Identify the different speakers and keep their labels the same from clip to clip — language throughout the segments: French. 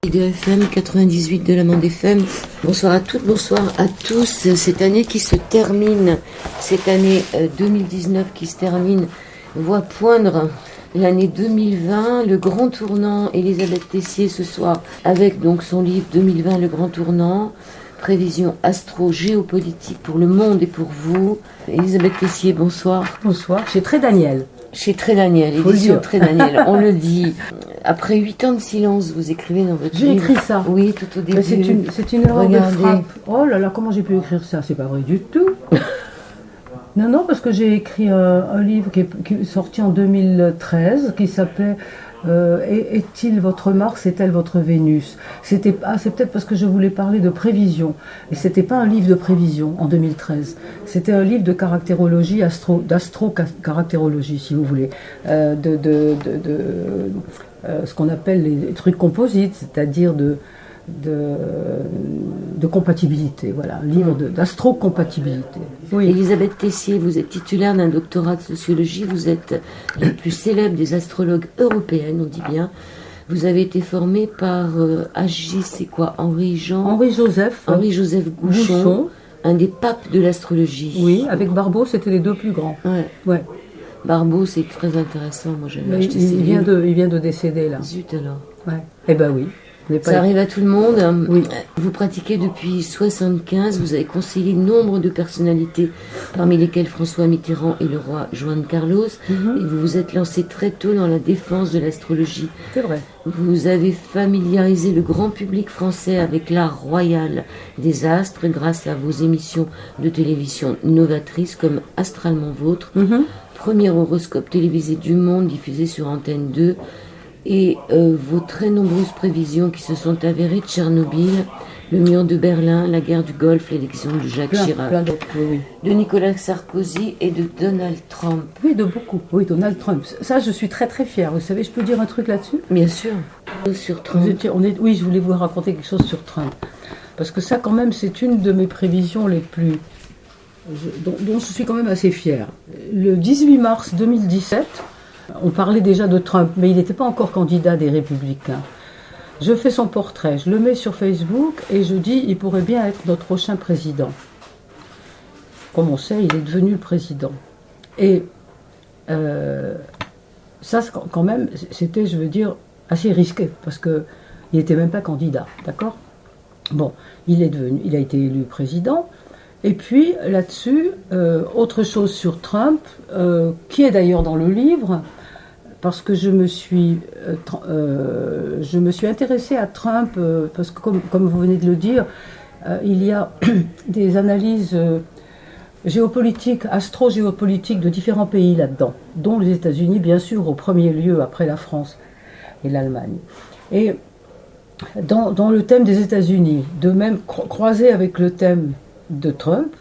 Speaker 1: De FM 98 de la Mande FM. Bonsoir à toutes, bonsoir à tous. Cette année qui se termine, cette année 2019 qui se termine, voit poindre l'année 2020, le grand tournant. Elisabeth Tessier ce soir avec donc son livre 2020, le grand tournant, prévision astro-géopolitique pour le monde et pour vous. Elisabeth Tessier, bonsoir.
Speaker 2: Bonsoir, chez Très Daniel.
Speaker 1: Chez Très Daniel, édition Très Daniel, on le dit. Après 8 ans de silence, vous écrivez dans votre livre.
Speaker 2: J'ai écrit ça.
Speaker 1: Oui, tout au début.
Speaker 2: C'est une erreur de frappe. Oh là là, comment j'ai pu écrire ça? C'est pas vrai du tout. Non, parce que j'ai écrit un livre qui est sorti en 2013, qui s'appelait Est-il votre Mars, est-elle votre Vénus? C'est peut-être parce que je voulais parler de prévision. Et c'était pas un livre de prévision en 2013. C'était un livre de caractérologie, d'astro-caractérologie, si vous voulez. Ce qu'on appelle les trucs composites, c'est-à-dire de compatibilité, voilà, un livre d'astro-compatibilité.
Speaker 1: Oui. Elisabeth Tessier, vous êtes titulaire d'un doctorat de sociologie, vous êtes la plus célèbre des astrologues européennes, on dit bien. Vous avez été formée par c'est quoi, Henri-Joseph Gouchon, un des papes de l'astrologie.
Speaker 2: Oui, avec Barbeau, c'était les deux plus grands. Ouais.
Speaker 1: Barbeau, c'est très intéressant. Moi, j'avais acheté ses
Speaker 2: livres. Il vient de décéder, là.
Speaker 1: Zut alors.
Speaker 2: Ouais. Eh ben oui.
Speaker 1: Ça arrive à tout le monde.
Speaker 2: Oui.
Speaker 1: Vous pratiquez depuis 1975. Vous avez conseillé nombre de personnalités, parmi lesquelles François Mitterrand et le roi Juan Carlos. Et vous vous êtes lancé très tôt dans la défense de l'astrologie.
Speaker 2: C'est vrai.
Speaker 1: Vous avez familiarisé le grand public français avec l'art royal des astres grâce à vos émissions de télévision novatrices comme Astralement Vôtre, premier horoscope télévisé du monde diffusé sur Antenne 2, et vos très nombreuses prévisions qui se sont avérées: Tchernobyl, le mur de Berlin, la guerre du Golfe, l'élection de Jacques Chirac, de Nicolas Sarkozy et de Donald Trump.
Speaker 2: Oui, de beaucoup. Oui, Donald Trump. Ça, je suis très très fière. Vous savez, je peux dire un truc là-dessus?
Speaker 1: Bien sûr. Sur Trump.
Speaker 2: Oui, je voulais vous raconter quelque chose sur Trump. Parce que ça, quand même, c'est une de mes prévisions les plus... dont je suis quand même assez fière. Le 18 mars 2017... on parlait déjà de Trump, mais il n'était pas encore candidat des Républicains. Je fais son portrait, je le mets sur Facebook et je dis il pourrait bien être notre prochain président. Comme on sait, il est devenu le président. Et ça, quand même, c'était, je veux dire, assez risqué, parce qu'il n'était même pas candidat, d'accord? Bon, il a été élu président. Et puis, là-dessus, autre chose sur Trump, qui est d'ailleurs dans le livre, parce que je me suis intéressée à Trump, parce que comme vous venez de le dire, il y a des analyses géopolitiques, astro-géopolitiques de différents pays là-dedans, dont les États-Unis, bien sûr, au premier lieu après la France et l'Allemagne. Et dans le thème des États-Unis, de même croisé avec le thème de Trump,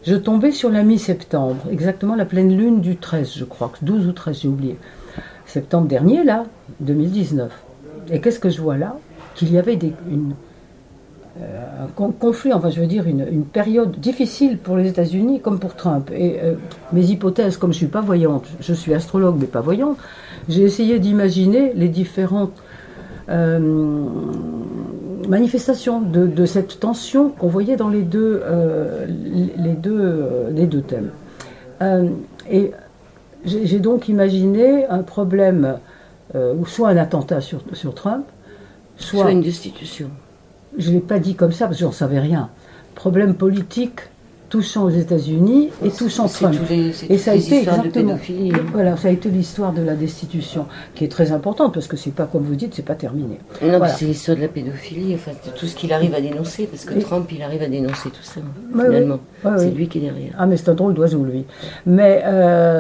Speaker 2: je tombais sur la mi-septembre, exactement la pleine lune du 13, je crois, 12 ou 13, j'ai oublié. Septembre dernier, là, 2019. Et qu'est-ce que je vois là? Qu'il y avait un conflit, enfin je veux dire une période difficile pour les États-Unis comme pour Trump. Et mes hypothèses, comme je ne suis pas voyante, je suis astrologue mais pas voyante, j'ai essayé d'imaginer les différentes manifestation de cette tension qu'on voyait dans les deux thèmes. Et j'ai donc imaginé un problème, ou soit un attentat sur Trump,
Speaker 1: soit une destitution.
Speaker 2: Je ne l'ai pas dit comme ça parce que j'en savais rien. Problème politique touchant aux États-Unis et touchant Trump.
Speaker 1: Et ça a été exactement.
Speaker 2: Voilà, ça a été l'histoire de la destitution, qui est très importante parce que c'est pas, comme vous dites, c'est pas terminé.
Speaker 1: Non,
Speaker 2: voilà.
Speaker 1: C'est l'histoire de la pédophilie, enfin de tout ce qu'il arrive à dénoncer, parce que Trump, il arrive à dénoncer tout ça. Finalement, c'est lui qui est derrière.
Speaker 2: Ah, mais c'est un drôle d'oiseau, lui. Mais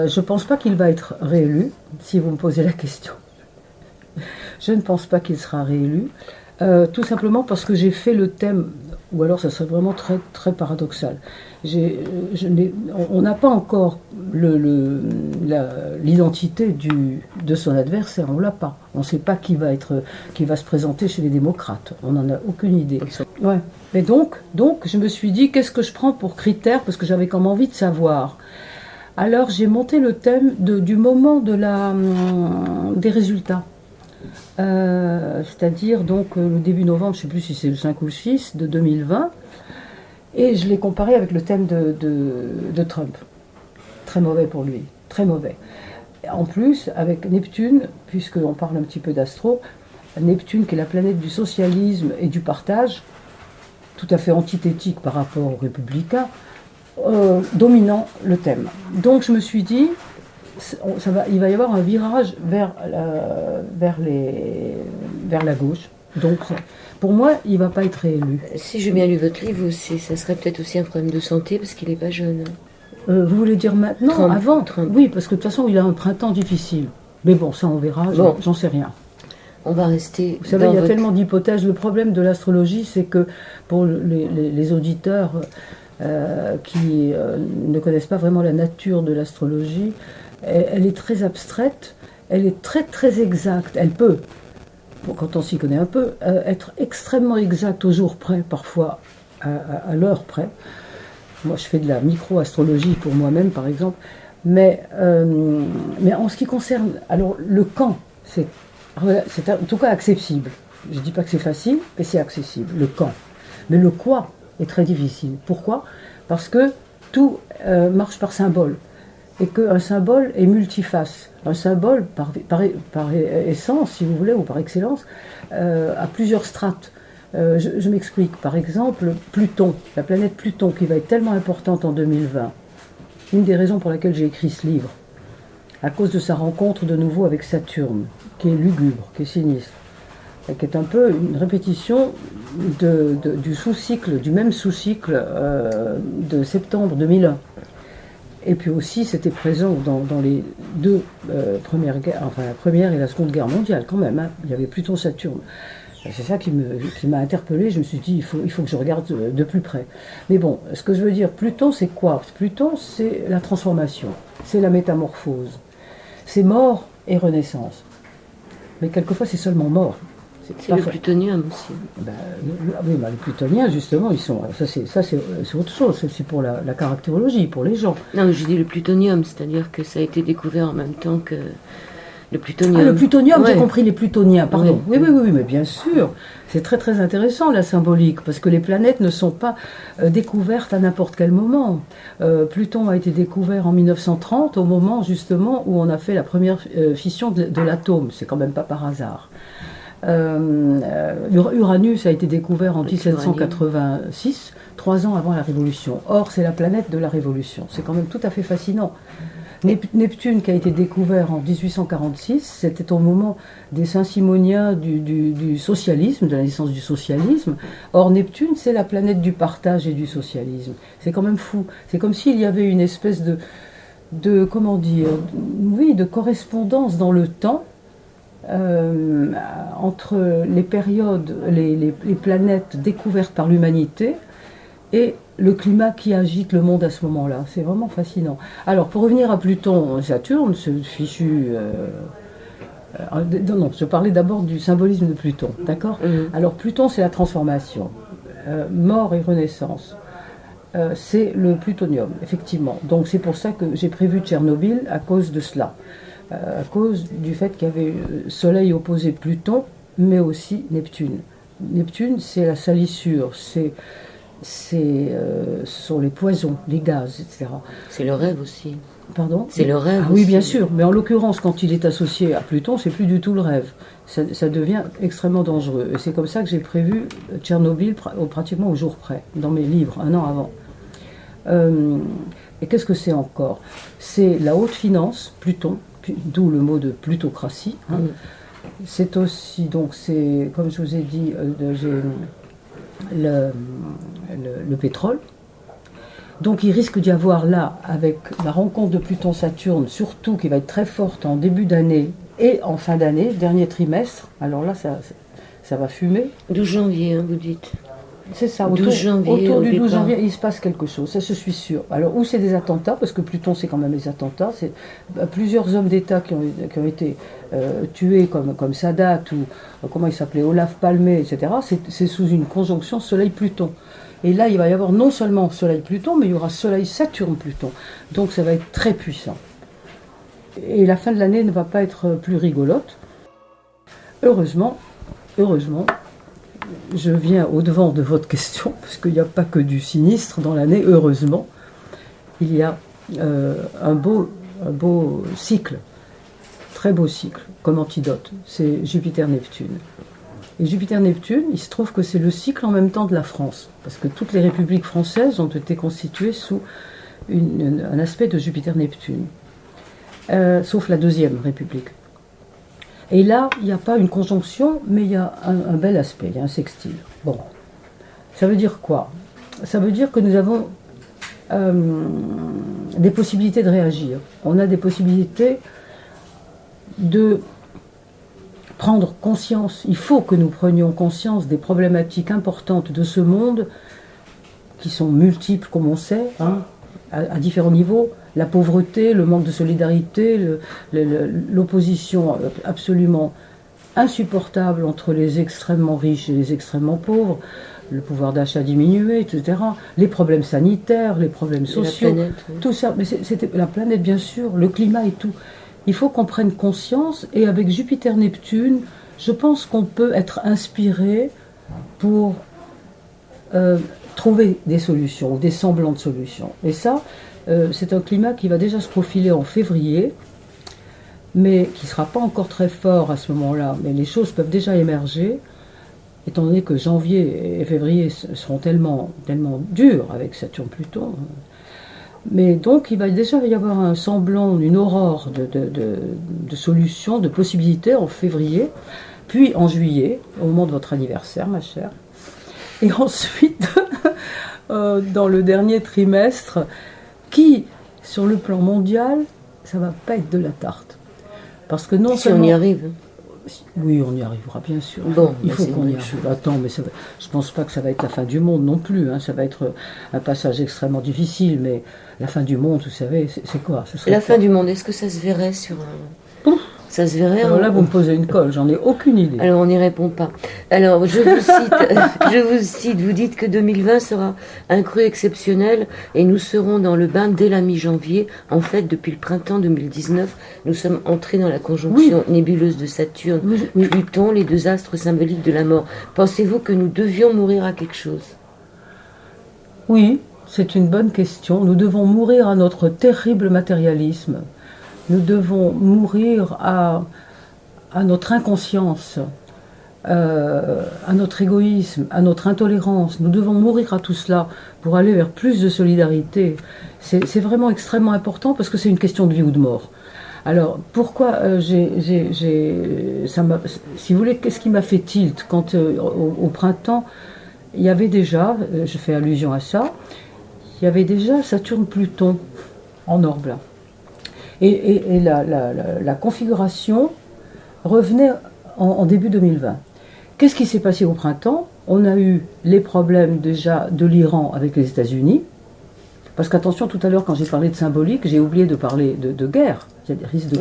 Speaker 2: je pense pas qu'il va être réélu, si vous me posez la question. Je ne pense pas qu'il sera réélu, tout simplement parce que j'ai fait le thème. Ou alors ça serait vraiment très, très paradoxal. On n'a pas encore l'identité de son adversaire, on ne l'a pas. On ne sait pas qui va se présenter chez les démocrates. On n'en a aucune idée. Ouais. Mais donc, je me suis dit, qu'est-ce que je prends pour critère? Parce que j'avais comme envie de savoir. Alors j'ai monté le thème du moment des résultats. c'est-à-dire donc le début novembre, je ne sais plus si c'est le 5 ou le 6 de 2020, et je l'ai comparé avec le thème de Trump. Très mauvais pour lui, très mauvais. En plus, avec Neptune, puisqu'on parle un petit peu d'astro, Neptune qui est la planète du socialisme et du partage, tout à fait antithétique par rapport aux républicains, dominant le thème. Donc je me suis dit, il va y avoir un virage vers la gauche. Donc pour moi, il ne va pas être réélu.
Speaker 1: Si j'ai bien lu votre livre, ça serait peut-être aussi un problème de santé parce qu'il n'est pas jeune.
Speaker 2: Vous voulez dire maintenant,
Speaker 1: Trump,
Speaker 2: avant
Speaker 1: Trump.
Speaker 2: Oui, parce que de toute façon, il a un printemps difficile. Mais bon, ça on verra,
Speaker 1: Bon.
Speaker 2: J'en sais rien.
Speaker 1: On va rester.
Speaker 2: Vous savez, il y a tellement d'hypothèses. Le problème de l'astrologie, c'est que pour les auditeurs qui ne connaissent pas vraiment la nature de l'astrologie, elle est très abstraite, elle est très très exacte. Elle peut, quand on s'y connaît un peu, être extrêmement exacte au jour près, parfois à l'heure près. Moi, je fais de la micro-astrologie pour moi-même, par exemple. Mais en ce qui concerne, alors le quand, c'est en tout cas accessible. Je ne dis pas que c'est facile, mais c'est accessible, le quand. Mais le quoi est très difficile. Pourquoi ? Parce que tout marche par symbole. Et qu'un symbole est multiface. Un symbole, par essence, si vous voulez, ou par excellence, a plusieurs strates. Je m'explique. Par exemple, Pluton, la planète Pluton, qui va être tellement importante en 2020. Une des raisons pour laquelle j'ai écrit ce livre, à cause de sa rencontre de nouveau avec Saturne, qui est lugubre, qui est sinistre, et qui est un peu une répétition du sous-cycle, du même sous-cycle de septembre 2001. Et puis aussi, c'était présent dans les deux premières guerres, enfin la première et la seconde guerre mondiale quand même, hein. Il y avait Pluton-Saturne. C'est ça qui m'a interpellée. Je me suis dit, il faut que je regarde de plus près. Mais bon, ce que je veux dire, Pluton, c'est quoi ? Pluton, c'est la transformation, c'est la métamorphose. C'est mort et renaissance. Mais quelquefois, c'est seulement mort.
Speaker 1: C'est le plutonium aussi.
Speaker 2: Oui, le plutonien, justement, ils sont. Ça, c'est autre chose. C'est pour la caractérologie, pour les gens.
Speaker 1: Non, je dis le plutonium, c'est-à-dire que ça a été découvert en même temps que le plutonium.
Speaker 2: Ah, le plutonium,
Speaker 1: ouais.
Speaker 2: J'ai compris les plutoniens, pardon.
Speaker 1: Ouais.
Speaker 2: Oui, mais bien sûr. C'est très très intéressant la symbolique, parce que les planètes ne sont pas découvertes à n'importe quel moment. Pluton a été découvert en 1930, au moment justement où on a fait la première fission de l'atome. C'est quand même pas par hasard. Uranus a été découvert en 1786, 3 ans avant la Révolution. Or, c'est la planète de la Révolution. C'est quand même tout à fait fascinant. Neptune, qui a été découvert en 1846, c'était au moment des Saint-Simoniens du socialisme, de la naissance du socialisme. Or, Neptune, c'est la planète du partage et du socialisme. C'est quand même fou. C'est comme s'il y avait une espèce de comment dire, oui, de correspondance dans le temps entre les périodes, les planètes découvertes par l'humanité et le climat qui agite le monde à ce moment-là. C'est vraiment fascinant. Alors, pour revenir à Pluton, Saturne, ce fichu... non, je parlais d'abord du symbolisme de Pluton, d'accord ? Alors, Pluton, c'est la transformation. Mort et renaissance. C'est le plutonium, effectivement. Donc, c'est pour ça que j'ai prévu Tchernobyl à cause de cela. À cause du fait qu'il y avait Soleil opposé Pluton, mais aussi Neptune. Neptune, c'est la salissure, ce sont les poisons, les gaz, etc.
Speaker 1: C'est le rêve aussi.
Speaker 2: Pardon ?
Speaker 1: C'est le rêve.
Speaker 2: Ah oui,
Speaker 1: aussi.
Speaker 2: bien sûr. Mais en l'occurrence, quand il est associé à Pluton, c'est plus du tout le rêve. Ça devient extrêmement dangereux. Et c'est comme ça que j'ai prévu Tchernobyl pratiquement au jour près, dans mes livres, 1 an avant. Et qu'est-ce que c'est encore ? C'est la haute finance, Pluton, d'où le mot de plutocratie. Hein. C'est aussi, donc, c'est, comme je vous ai dit, le pétrole. Donc il risque d'y avoir là, avec la rencontre de Pluton-Saturne, surtout qui va être très forte en début d'année et en fin d'année, dernier trimestre. Alors là, ça va fumer.
Speaker 1: 12 janvier, hein, vous dites.
Speaker 2: C'est ça,
Speaker 1: 12 janvier,
Speaker 2: autour du 12
Speaker 1: départ.
Speaker 2: janvier, il se passe quelque chose, ça je suis sûr. Alors, où c'est des attentats, parce que Pluton c'est quand même les attentats, c'est plusieurs hommes d'État qui ont été tués, comme Sadat, ou comment il s'appelait, Olaf Palme, etc. C'est sous une conjonction Soleil-Pluton. Et là, il va y avoir non seulement Soleil-Pluton, mais il y aura Soleil-Saturne-Pluton. Donc ça va être très puissant. Et la fin de l'année ne va pas être plus rigolote. heureusement, je viens au-devant de votre question, parce qu'il n'y a pas que du sinistre dans l'année, heureusement. Il y a un beau cycle, très beau cycle, comme antidote. C'est Jupiter-Neptune. Et Jupiter-Neptune, il se trouve que c'est le cycle en même temps de la France, parce que toutes les républiques françaises ont été constituées sous un aspect de Jupiter-Neptune, sauf la deuxième république. Et là, il n'y a pas une conjonction, mais il y a un bel aspect, il y a un sextile. Bon, ça veut dire quoi? Ça veut dire que nous avons des possibilités de réagir. On a des possibilités de prendre conscience. Il faut que nous prenions conscience des problématiques importantes de ce monde, qui sont multiples, comme on sait, hein, à différents niveaux. La pauvreté, le manque de solidarité, l'opposition absolument insupportable entre les extrêmement riches et les extrêmement pauvres, le pouvoir d'achat diminué, etc. Les problèmes sanitaires, les problèmes sociaux, tout ça. Mais c'était la planète, bien sûr, le climat et tout. Il faut qu'on prenne conscience, et avec Jupiter-Neptune, je pense qu'on peut être inspiré pour trouver des solutions, ou des semblants de solutions. Et ça, c'est un climat qui va déjà se profiler en février, mais qui ne sera pas encore très fort à ce moment-là. Mais les choses peuvent déjà émerger, étant donné que janvier et février seront tellement durs avec Saturne-Pluton. Mais donc, il va déjà y avoir un semblant, une aurore de solutions, de possibilités en février, puis en juillet, au moment de votre anniversaire, ma chère. Et ensuite, dans le dernier trimestre, qui, sur le plan mondial, ça va pas être de la tarte. Parce que non seulement...
Speaker 1: on y arrive.
Speaker 2: Oui, on y arrivera, bien sûr.
Speaker 1: Bon,
Speaker 2: il faut qu'on y arrive. Attends, mais je pense pas que ça va être la fin du monde non plus. Hein. Ça va être un passage extrêmement difficile, mais la fin du monde, vous savez, c'est quoi?
Speaker 1: Fin du monde, est-ce que ça se verrait sur un... Ça se verrait.
Speaker 2: Alors là, vous me posez une colle, j'en ai aucune idée.
Speaker 1: Alors, on n'y répond pas. Alors, je vous cite, vous dites que 2020 sera un cru exceptionnel et nous serons dans le bain dès la mi-janvier. En fait, depuis le printemps 2019, nous sommes entrés dans la conjonction nébuleuse de Saturne, Pluton, les deux astres symboliques de la mort. Pensez-vous que nous devions mourir à quelque chose?
Speaker 2: Oui, c'est une bonne question. Nous devons mourir à notre terrible matérialisme. Nous devons mourir à notre inconscience, à notre égoïsme, à notre intolérance. Nous devons mourir à tout cela pour aller vers plus de solidarité. C'est vraiment extrêmement important parce que c'est une question de vie ou de mort. Alors, pourquoi si vous voulez, qu'est-ce qui m'a fait tilt quand au printemps, il y avait déjà, je fais allusion à ça, il y avait déjà Saturne-Pluton en or blanc. Et la configuration revenait en début 2020. Qu'est-ce qui s'est passé au printemps? On a eu les problèmes déjà de l'Iran avec les États-Unis. Parce qu'attention, tout à l'heure, quand j'ai parlé de symbolique, j'ai oublié de parler de guerre. Il y a des risques de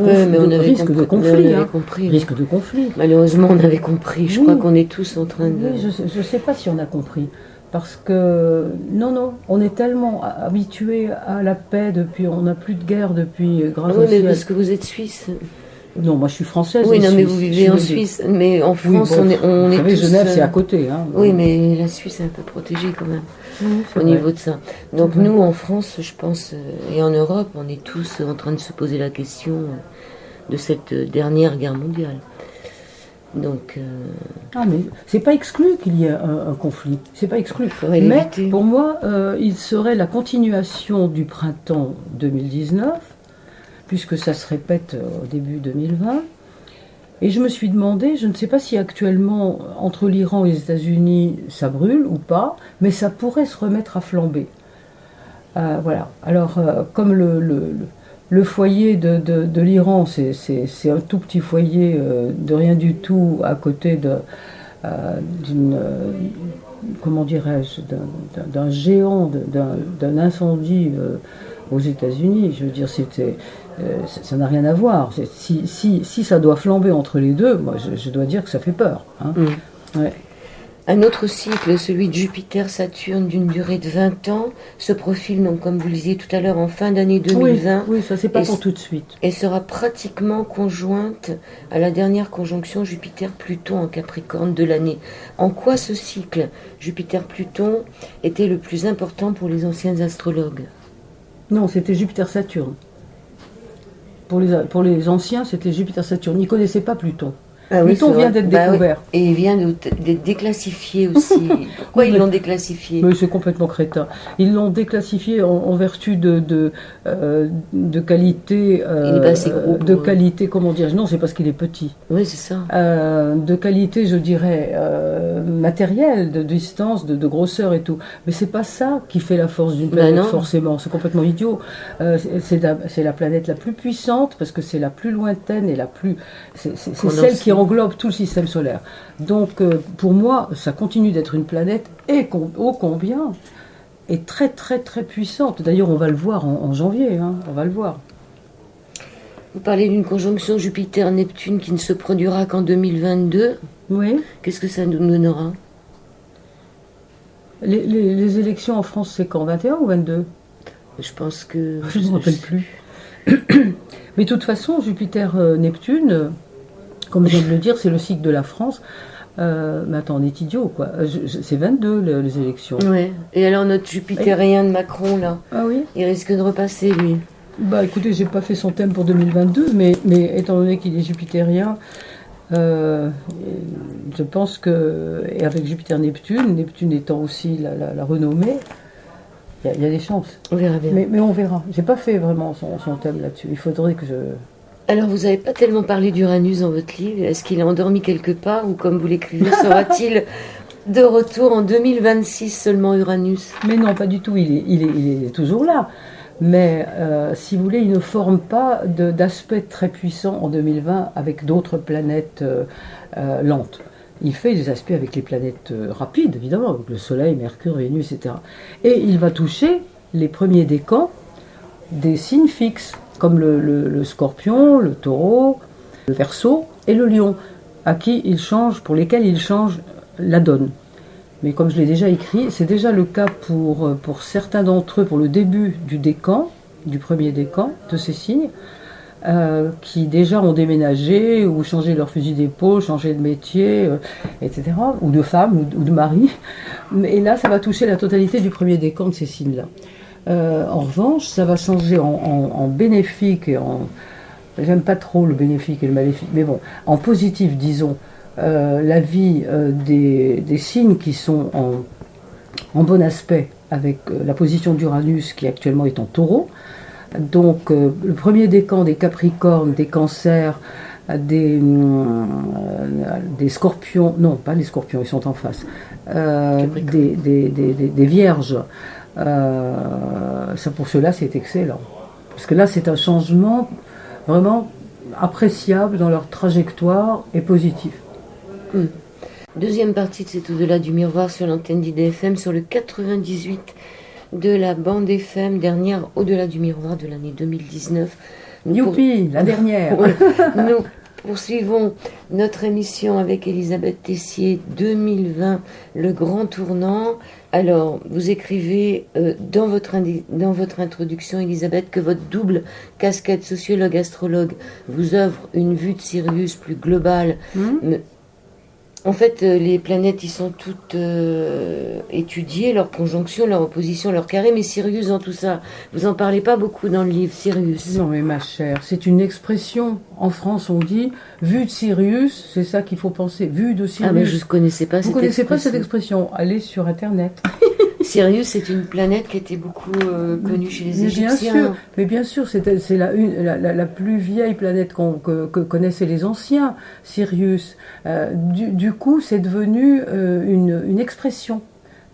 Speaker 2: conflit. Risque de conflit.
Speaker 1: Malheureusement, on avait compris. Je crois qu'on est tous en train de...
Speaker 2: Oui, je ne sais pas si on a compris. Parce que, non, on est tellement habitué à la paix depuis, on n'a plus de guerre depuis, grâce au ciel.
Speaker 1: Parce que vous êtes suisse.
Speaker 2: Non, moi je suis française.
Speaker 1: Oui, non, mais vous vivez en Suisse. Mais en France, on est
Speaker 2: vous savez,
Speaker 1: tous...
Speaker 2: Genève, c'est à côté. Hein,
Speaker 1: oui, mais la Suisse est un peu protégée quand même, au niveau de ça. Donc nous, en France, je pense, et en Europe, on est tous en train de se poser la question de cette dernière guerre mondiale. Donc,
Speaker 2: mais c'est pas exclu qu'il y ait un conflit, c'est pas exclu. Mais pour moi, il serait la continuation du printemps 2019, puisque ça se répète au début 2020. Et je me suis demandé, je ne sais pas si actuellement, entre l'Iran et les États-Unis, ça brûle ou pas, mais ça pourrait se remettre à flamber. Voilà. Alors, comme le foyer de l'Iran, c'est un tout petit foyer de rien du tout à côté comment dirais-je, d'un géant, d'un incendie aux États-Unis. Je veux dire, ça n'a rien à voir. Si ça doit flamber entre les deux, moi je dois dire que ça fait peur. Hein. Ouais.
Speaker 1: Un autre cycle, celui de Jupiter-Saturne, d'une durée de 20 ans, se profile, donc, comme vous le disiez tout à l'heure, en fin d'année 2020.
Speaker 2: Oui, ça c'est pas pour tout de suite.
Speaker 1: Et sera pratiquement conjointe à la dernière conjonction Jupiter-Pluton en Capricorne de l'année. En quoi ce cycle Jupiter-Pluton était le plus important pour les anciens astrologues?
Speaker 2: Non, c'était Jupiter-Saturne. Pour les anciens, c'était Jupiter-Saturne. Ils ne connaissaient pas Pluton.
Speaker 1: Ah oui,
Speaker 2: Pluton vient d'être découvert.
Speaker 1: Oui. Et il vient d'être déclassifié aussi. Pourquoi ils l'ont déclassifié?
Speaker 2: Mais c'est complètement crétin. Ils l'ont déclassifié en vertu de qualité.
Speaker 1: Il est pas assez gros.
Speaker 2: De qualité, comment dire? Non, c'est parce qu'il est petit.
Speaker 1: Oui, c'est ça.
Speaker 2: De qualité, je dirais, matérielle, de distance, de grosseur et tout. Mais c'est pas ça qui fait la force d'une planète, forcément. C'est complètement idiot. C'est la planète la plus puissante parce que c'est la plus lointaine et la plus. C'est celle qui englobe tout le système solaire. Donc, pour moi, ça continue d'être une planète ô combien est très très très puissante. D'ailleurs, on va le voir en janvier. On va le voir.
Speaker 1: Vous parlez d'une conjonction Jupiter-Neptune qui ne se produira qu'en 2022.
Speaker 2: Oui.
Speaker 1: Qu'est-ce que ça nous donnera?
Speaker 2: Les élections en France, c'est quand? 21 ou 22?
Speaker 1: Je pense que...
Speaker 2: Je ne me rappelle plus. Mais de toute façon, Jupiter-Neptune... Comme je viens de le dire, c'est le cycle de la France. Mais attends, on est idiot, quoi. C'est 22, les élections.
Speaker 1: Ouais. Et alors, notre Jupitérien de Macron, là, il risque de repasser, lui.
Speaker 2: Bah, écoutez, j'ai pas fait son thème pour 2022, mais étant donné qu'il est jupitérien, je pense que... Et avec Jupiter-Neptune, Neptune étant aussi la renommée, il y a des chances.
Speaker 1: On verra bien.
Speaker 2: Mais on verra. J'ai pas fait vraiment son thème là-dessus. Il faudrait que je...
Speaker 1: Alors, vous n'avez pas tellement parlé d'Uranus dans votre livre. Est-ce qu'il est endormi quelque part ou, comme vous l'écrivez, sera-t-il de retour en 2026 seulement, Uranus?
Speaker 2: Mais non, pas du tout. Il est toujours là. Mais si vous voulez, il ne forme pas d'aspect très puissant en 2020 avec d'autres planètes lentes. Il fait des aspects avec les planètes rapides, évidemment, avec le Soleil, Mercure, Vénus, etc. Et il va toucher les premiers décans des signes fixes, comme le Scorpion, le Taureau, le Verseau et le Lion, pour lesquels il change la donne. Mais comme je l'ai déjà écrit, c'est déjà le cas pour certains d'entre eux, pour le début du premier décan de ces signes, qui déjà ont déménagé ou changé leur fusil d'épaule, changé de métier, etc., ou de femme ou de mari. Et là, ça va toucher la totalité du premier décan de ces signes-là. En revanche, ça va changer en bénéfique et en... J'aime pas trop le bénéfique et le maléfique, mais bon, en positif, disons, la vie des signes qui sont en bon aspect avec la position d'Uranus qui actuellement est en Taureau. Donc, le premier décan des Capricornes, des Cancers, des Scorpions, non, pas les Scorpions, ils sont en face, des Vierges. Ça pour cela c'est excellent parce que là c'est un changement vraiment appréciable dans leur trajectoire et positif.
Speaker 1: Deuxième partie de cet Au-delà du miroir sur l'antenne d'IDFM sur le 98 de la bande FM, dernière Au-delà du miroir de l'année 2019.
Speaker 2: Youpi, la dernière.
Speaker 1: Nous poursuivons notre émission avec Elisabeth Tessier 2020, le grand tournant. Alors, vous écrivez dans votre introduction, Elisabeth, que votre double casquette sociologue-astrologue vous offre une vue de Sirius plus globale. En fait, les planètes, ils sont toutes étudiées, leur conjonction, leur opposition, leur carré, mais Sirius dans tout ça, vous en parlez pas beaucoup dans le livre, Sirius.
Speaker 2: Non mais ma chère, c'est une expression, en France on dit, vue de Sirius, c'est ça qu'il faut penser, vue de Sirius.
Speaker 1: Ah mais je ne connaissais pas cette expression.
Speaker 2: Vous ne connaissez pas cette expression, allez sur Internet.
Speaker 1: Sirius, c'est une planète qui était beaucoup connue chez les Égyptiens.
Speaker 2: Mais bien sûr, c'est la plus vieille planète que connaissaient les anciens, Sirius. Du coup, c'est devenu une expression.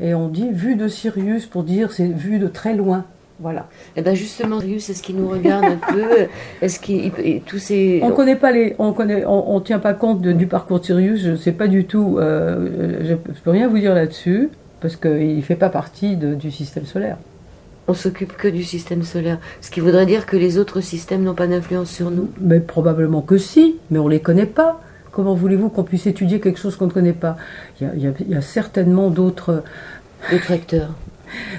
Speaker 2: Et on dit vue de Sirius pour dire c'est vue de très loin. Voilà.
Speaker 1: Et ben justement, Sirius, est-ce qu'il nous regarde un peu? Est-ce qu'il tous ces...
Speaker 2: On connaît pas on tient pas compte du parcours de Sirius. Je sais pas du tout. Je peux rien vous dire là-dessus. Parce qu'il ne fait pas partie du système solaire.
Speaker 1: On s'occupe que du système solaire. Ce qui voudrait dire que les autres systèmes n'ont pas d'influence sur nous.
Speaker 2: Mais probablement que si, mais on ne les connaît pas. comment voulez-vous qu'on puisse étudier quelque chose qu'on ne connaît pas? Il y a certainement d'autres
Speaker 1: facteurs.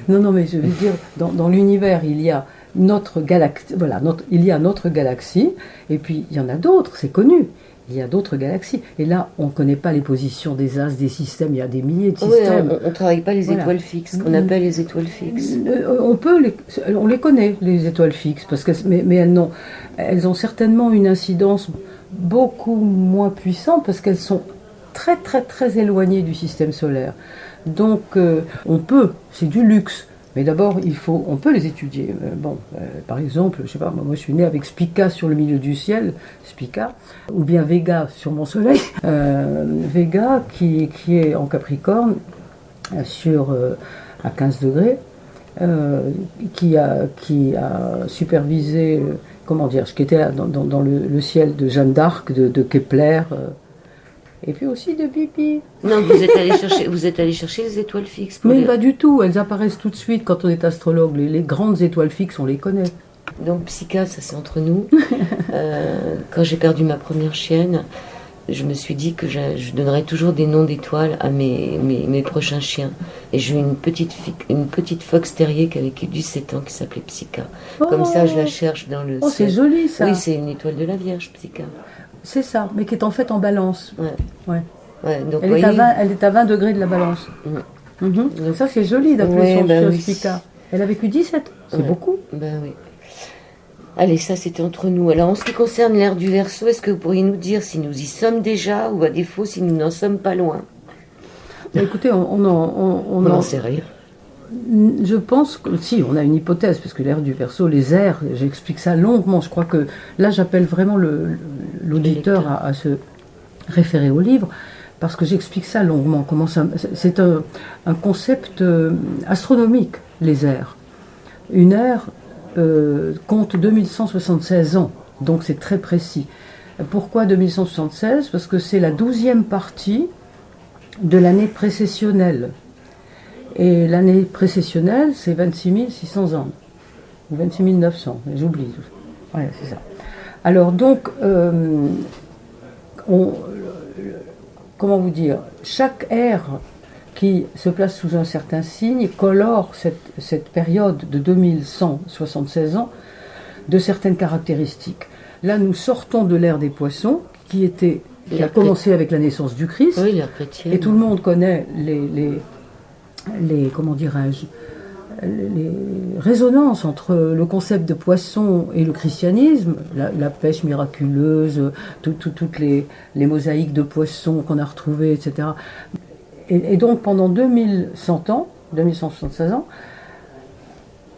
Speaker 2: Non, mais je veux dire, dans l'univers, il y a notre galaxie, voilà, il y a notre galaxie, et puis il y en a d'autres, c'est connu. Il y a d'autres galaxies. Et là, on ne connaît pas les positions des astres, des systèmes, il y a des milliers de systèmes.
Speaker 1: Oui, on ne travaille pas les étoiles fixes, qu'on appelle les étoiles fixes.
Speaker 2: On les connaît, les étoiles fixes, mais elles ont certainement une incidence beaucoup moins puissante, parce qu'elles sont très, très, très éloignées du système solaire. Donc, c'est du luxe. Mais d'abord, on peut les étudier. Par exemple, je sais pas, moi je suis né avec Spica sur le milieu du ciel, Spica, ou bien Vega sur mon soleil. Vega qui est en Capricorne, à 15 degrés, qui a supervisé, qui était là dans le ciel de Jeanne d'Arc, de Kepler. Et puis aussi de Bibi.
Speaker 1: Non, vous êtes allé chercher les étoiles fixes.
Speaker 2: Mais pas du tout, elles apparaissent tout de suite quand on est astrologue. Les grandes étoiles fixes, on les connaît.
Speaker 1: Donc Psycha, ça c'est entre nous. Quand j'ai perdu ma première chienne, je me suis dit que je donnerais toujours des noms d'étoiles à mes prochains chiens. Et j'ai eu une petite fox terrier qui avait 17 ans qui s'appelait Psycha. Comme ça, je la cherche dans le ciel.
Speaker 2: C'est joli ça.
Speaker 1: Oui, c'est une étoile de la Vierge, Psycha.
Speaker 2: C'est ça, mais qui est en fait en balance.
Speaker 1: Ouais. Donc,
Speaker 2: elle est à 20 degrés de la balance. Donc, ça, c'est joli d'appeler son Spica. Elle a vécu 17, c'est beaucoup.
Speaker 1: Ben oui. Allez, ça, c'était entre nous. Alors, en ce qui concerne l'ère du Verseau, est-ce que vous pourriez nous dire si nous y sommes déjà, ou à défaut, si nous n'en sommes pas loin?
Speaker 2: Écoutez, on
Speaker 1: n'en sait rien.
Speaker 2: Je pense que si, on a une hypothèse, parce que l'ère du Verseau, les airs, j'explique ça longuement. Je crois que là, j'appelle vraiment l'auditeur à se référer au livre, parce que j'explique ça longuement. C'est un concept astronomique, les airs. Une ère compte 2176 ans, donc c'est très précis. Pourquoi 2176? Parce que c'est la 12e partie de l'année précessionnelle. Et l'année précessionnelle, c'est 26 600 ans, ou 26 900, j'oublie. Ouais, c'est ça. Alors donc, comment vous dire, chaque ère qui se place sous un certain signe colore cette période de 2176 ans de certaines caractéristiques. Là, nous sortons de l'ère des poissons, qui a commencé avec la naissance du Christ.
Speaker 1: Oui, l'ère chrétienne.
Speaker 2: Et tout le monde connaît les résonances entre le concept de poisson et le christianisme, la pêche miraculeuse, toutes les mosaïques de poissons qu'on a retrouvées, etc. Et donc pendant 2100 ans, 2176 ans,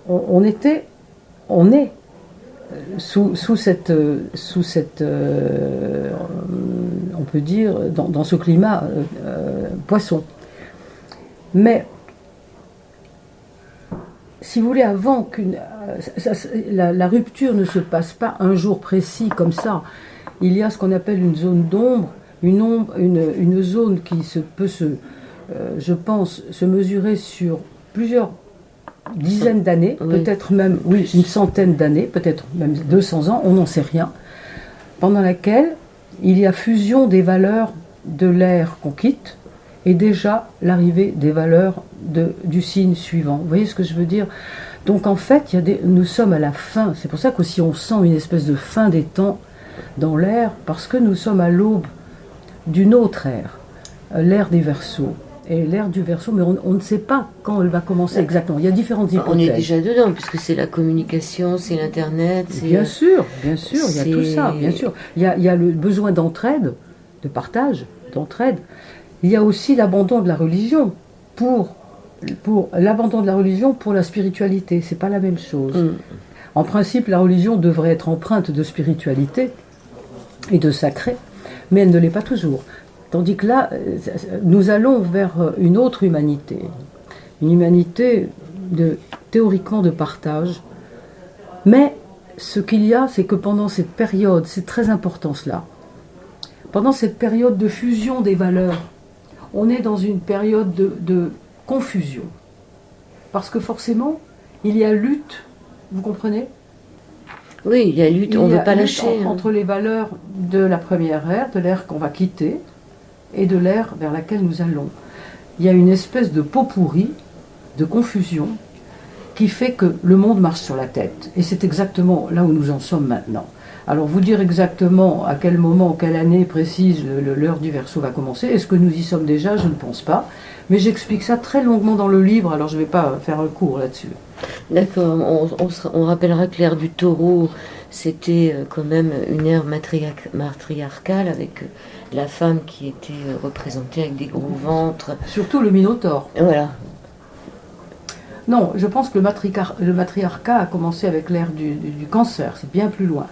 Speaker 2: on est sous cette on peut dire, dans ce climat poisson. Mais si vous voulez, avant la rupture ne se passe pas un jour précis comme ça, il y a ce qu'on appelle une zone d'ombre, une zone qui peut je pense, se mesurer sur plusieurs dizaines d'années, peut-être même, une centaine d'années, peut-être même 200 ans, on n'en sait rien, pendant laquelle il y a fusion des valeurs de l'ère qu'on quitte, et déjà l'arrivée des valeurs du signe suivant. Vous voyez ce que je veux dire? Donc en fait, nous sommes à la fin. C'est pour ça qu'aussi on sent une espèce de fin des temps dans l'ère, parce que nous sommes à l'aube d'une autre ère, l'ère des Verseaux. Et l'ère du Verseau, mais on ne sait pas quand elle va commencer exactement. Il y a différentes hypothèses.
Speaker 1: On est déjà dedans, puisque c'est la communication, c'est l'Internet.
Speaker 2: Bien sûr, il y a tout ça, bien sûr. Il y a le besoin d'entraide, de partage, d'entraide. Il y a aussi l'abandon de la religion pour l'abandon de la religion pour la spiritualité. C'est pas la même chose. En principe, la religion devrait être empreinte de spiritualité et de sacré, mais elle ne l'est pas toujours. Tandis que là, nous allons vers une autre humanité, une humanité théoriquement de partage. Mais ce qu'il y a, c'est que pendant cette période, c'est très important cela, pendant cette période de fusion des valeurs, on est dans une période de confusion. Parce que forcément, il y a lutte, vous comprenez?
Speaker 1: Oui, il y a lutte, on ne veut pas lâcher.
Speaker 2: Entre les valeurs de la première ère, de l'ère qu'on va quitter, et de l'ère vers laquelle nous allons. Il y a une espèce de pot pourri, de confusion, qui fait que le monde marche sur la tête. Et c'est exactement là où nous en sommes maintenant. Alors vous dire exactement à quel moment, quelle année précise l'heure du Verseau va commencer, est-ce que nous y sommes déjà? Je ne pense pas. Mais j'explique ça très longuement dans le livre, alors je ne vais pas faire un cours là-dessus.
Speaker 1: D'accord, on rappellera que l'ère du Taureau, c'était quand même une ère matriarcale avec la femme qui était représentée avec des gros ventres.
Speaker 2: Surtout le Minotaure.
Speaker 1: Voilà.
Speaker 2: Non, je pense que le matriarcat a commencé avec l'ère du Cancer, c'est bien plus loin.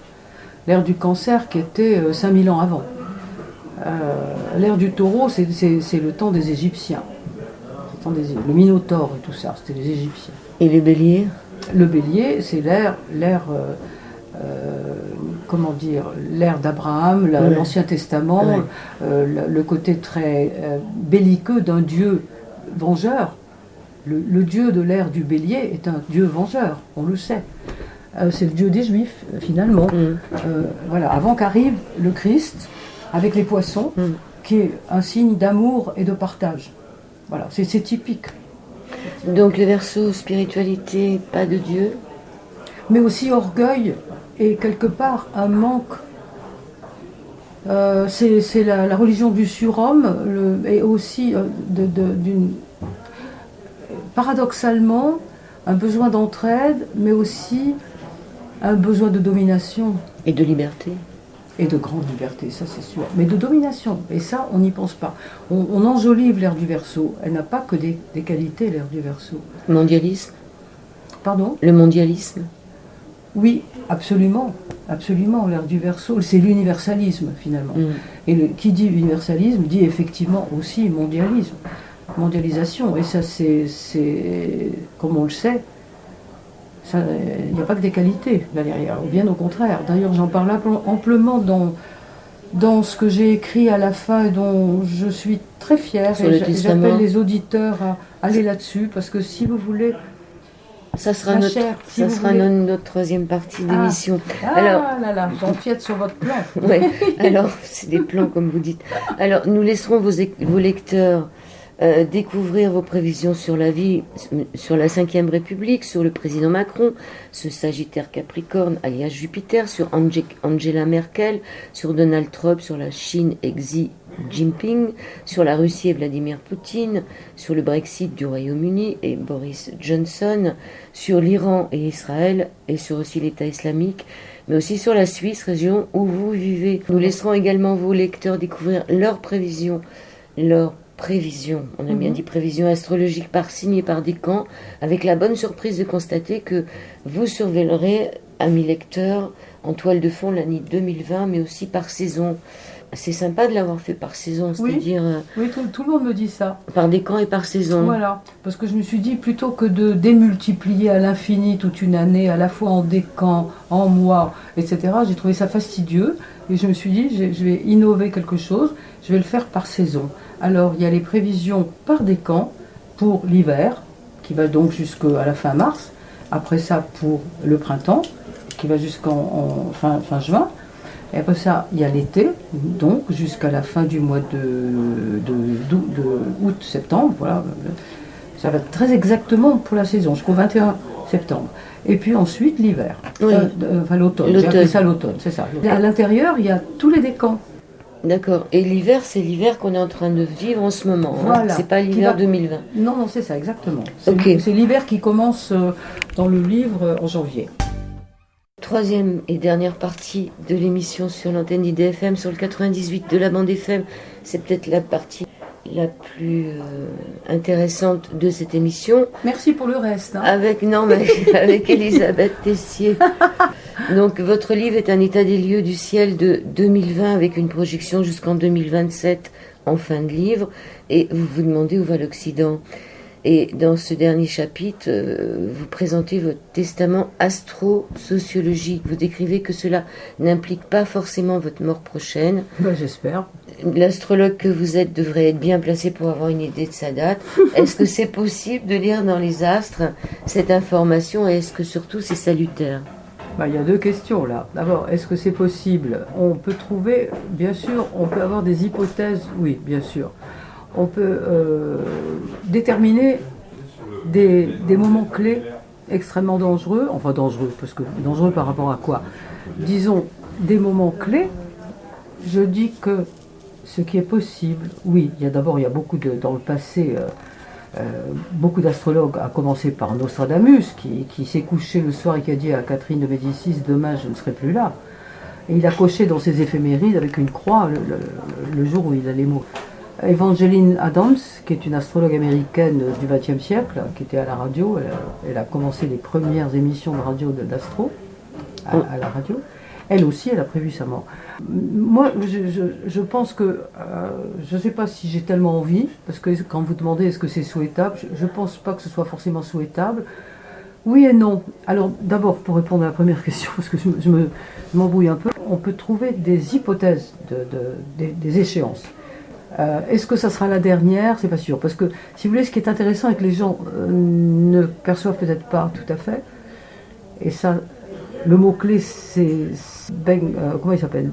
Speaker 2: L'ère du Cancer qui était 5000 ans avant. L'ère du Taureau, c'est le temps des Égyptiens. Le Minotaure et tout ça, c'était les Égyptiens.
Speaker 1: Et les béliers?
Speaker 2: Le bélier, c'est l'ère d'Abraham, l'Ancien Testament, le côté très belliqueux d'un Dieu vengeur. Le Dieu de l'ère du bélier est un Dieu vengeur, on le sait. C'est le Dieu des Juifs, finalement. Voilà, avant qu'arrive le Christ, avec les poissons, qui est un signe d'amour et de partage. Voilà, c'est typique.
Speaker 1: Donc le Verseau, spiritualité, pas de Dieu.
Speaker 2: Mais aussi orgueil et quelque part un manque. C'est la religion du surhomme et aussi paradoxalement un besoin d'entraide, mais aussi un besoin de domination.
Speaker 1: Et de liberté.
Speaker 2: Et de grande liberté, ça c'est sûr. Mais de domination, et ça on n'y pense pas. On enjolive l'ère du Verseau, elle n'a pas que des qualités, l'ère du Verseau.
Speaker 1: Mondialisme.
Speaker 2: Pardon?
Speaker 1: Le mondialisme.
Speaker 2: Oui, absolument, absolument, l'ère du Verseau, c'est l'universalisme finalement. Et qui dit universalisme dit effectivement aussi mondialisme, mondialisation, et ça c'est comme on le sait, il n'y a pas que des qualités là derrière, bien au contraire. D'ailleurs, j'en parle amplement dans ce que j'ai écrit à la fin et dont je suis très fière. Et j'appelle les auditeurs à aller là-dessus, parce que si vous voulez...
Speaker 1: Ça sera notre troisième partie d'émission.
Speaker 2: Là, j'empiète sur votre plan.
Speaker 1: Oui, alors, c'est des plans comme vous dites. Alors, nous laisserons vos lecteurs découvrir vos prévisions sur la vie, sur la 5e République, sur le président Macron, ce Sagittaire Capricorne, alias Jupiter, sur Angela Merkel, sur Donald Trump, sur la Chine et Xi Jinping, sur la Russie et Vladimir Poutine, sur le Brexit du Royaume-Uni et Boris Johnson, sur l'Iran et Israël, et sur aussi l'État islamique, mais aussi sur la Suisse, région où vous vivez. Nous laisserons également vos lecteurs découvrir leurs prévisions, on a bien dit prévisions astrologiques par signe et par décan, avec la bonne surprise de constater que vous surveillerez, amis lecteurs, en toile de fond l'année 2020, mais aussi par saison. C'est sympa de l'avoir fait par saison, c'est-à-dire...
Speaker 2: Oui, tout le monde me dit ça.
Speaker 1: Par décan et par saison.
Speaker 2: Voilà, parce que je me suis dit, plutôt que de démultiplier à l'infini toute une année, à la fois en décan, en mois, etc., j'ai trouvé ça fastidieux, et je me suis dit, je vais innover quelque chose, je vais le faire par saison. Alors, il y a les prévisions par décan pour l'hiver, qui va donc jusqu'à la fin mars, après ça pour le printemps, qui va jusqu'en fin juin. Et après ça, il y a l'été, donc jusqu'à la fin du mois de août-septembre. Voilà. Ça va très exactement pour la saison, jusqu'au 21 septembre. Et puis ensuite, l'hiver.
Speaker 1: Oui.
Speaker 2: L'automne. J'ai appelé ça l'automne, c'est ça. À l'intérieur, il y a tous les décans.
Speaker 1: D'accord. Et l'hiver, c'est l'hiver qu'on est en train de vivre en ce moment.
Speaker 2: Voilà.
Speaker 1: C'est pas l'hiver 2020.
Speaker 2: Non, c'est ça, exactement.
Speaker 1: Okay.
Speaker 2: C'est l'hiver qui commence dans le livre en janvier.
Speaker 1: Troisième et dernière partie de l'émission sur l'antenne d'IDFM, sur le 98 de la bande FM. C'est peut-être la partie la plus intéressante de cette émission.
Speaker 2: Merci pour le reste.
Speaker 1: Avec Elisabeth Tessier. Donc votre livre est un état des lieux du ciel de 2020 avec une projection jusqu'en 2027 en fin de livre. Et vous vous demandez où va l'Occident. Et dans ce dernier chapitre, vous présentez votre testament astro-sociologique. Vous décrivez que cela n'implique pas forcément votre mort prochaine.
Speaker 2: J'espère.
Speaker 1: L'astrologue que vous êtes devrait être bien placé pour avoir une idée de sa date. Est-ce que c'est possible de lire dans les astres cette information et est-ce que surtout c'est salutaire ?
Speaker 2: Il y a deux questions là. D'abord, est-ce que c'est possible? On peut trouver, bien sûr, on peut avoir des hypothèses, oui, bien sûr. On peut déterminer des moments clés extrêmement dangereux, enfin dangereux, parce que dangereux par rapport à quoi? Disons, des moments clés, je dis que ce qui est possible, oui, il y a beaucoup dans le passé, beaucoup d'astrologues, à commencer par Nostradamus, qui s'est couché le soir et qui a dit à Catherine de Médicis, demain je ne serai plus là. Et il a coché dans ses éphémérides avec une croix le jour où il a les mots. Evangeline Adams, qui est une astrologue américaine du XXe siècle, qui était à la radio, elle a commencé les premières émissions de radio d'astro à la radio. Elle aussi, elle a prévu sa mort. Moi, je pense que, je ne sais pas si j'ai tellement envie, parce que quand vous demandez est-ce que c'est souhaitable, je ne pense pas que ce soit forcément souhaitable. Oui et non. Alors d'abord, pour répondre à la première question, parce que je m'embrouille un peu, on peut trouver des hypothèses, des échéances. Est-ce que ça sera la dernière? C'est pas sûr. Parce que, si vous voulez, ce qui est intéressant et que les gens ne perçoivent peut-être pas tout à fait, et ça, le mot-clé, c'est comment il s'appelle?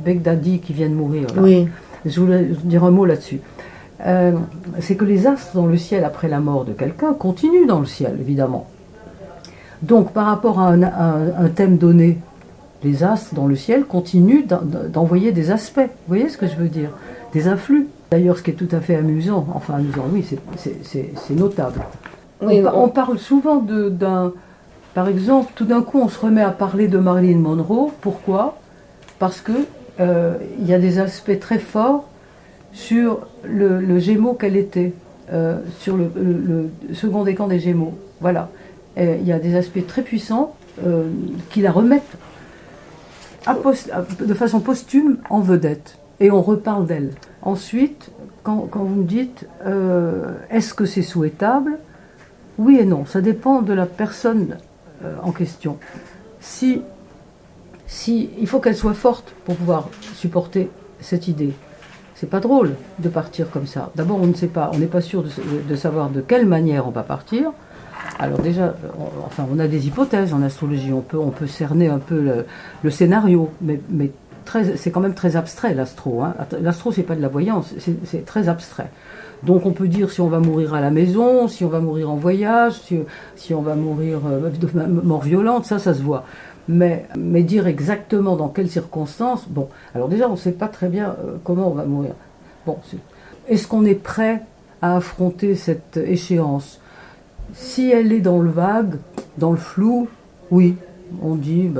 Speaker 2: Begdadi qui vient de mourir. Là.
Speaker 1: Oui.
Speaker 2: Je voulais dire un mot là-dessus. C'est que les astres dans le ciel après la mort de quelqu'un continuent dans le ciel, évidemment. Donc, par rapport à un thème donné, les astres dans le ciel continuent d'envoyer des aspects. Vous voyez ce que je veux dire? Des influx. D'ailleurs, ce qui est tout à fait amusant, enfin amusant, oui, c'est notable. Oui, on parle souvent d'un... Par exemple, tout d'un coup, on se remet à parler de Marilyn Monroe. Pourquoi? Parce que il y a des aspects très forts sur le Gémeaux qu'elle était, sur le second décan des Gémeaux. Voilà. Il y a des aspects très puissants qui la remettent de façon posthume en vedette. Et on reparle d'elle. Ensuite, quand vous me dites est-ce que c'est souhaitable? Oui et non. Ça dépend de la personne en question. Si il faut qu'elle soit forte pour pouvoir supporter cette idée. C'est pas drôle de partir comme ça. D'abord, on ne sait pas, on n'est pas sûr de savoir de quelle manière on va partir. Alors déjà, on a des hypothèses en astrologie. On peut cerner un peu le scénario, mais c'est quand même très abstrait l'astro. Hein. L'astro, c'est pas de la voyance, c'est très abstrait. Donc on peut dire si on va mourir à la maison, si on va mourir en voyage, si on va mourir de mort violente, ça se voit. Mais dire exactement dans quelles circonstances, bon, alors déjà on ne sait pas très bien comment on va mourir. Bon, est-ce qu'on est prêt à affronter cette échéance? Si elle est dans le vague, dans le flou, oui, on dit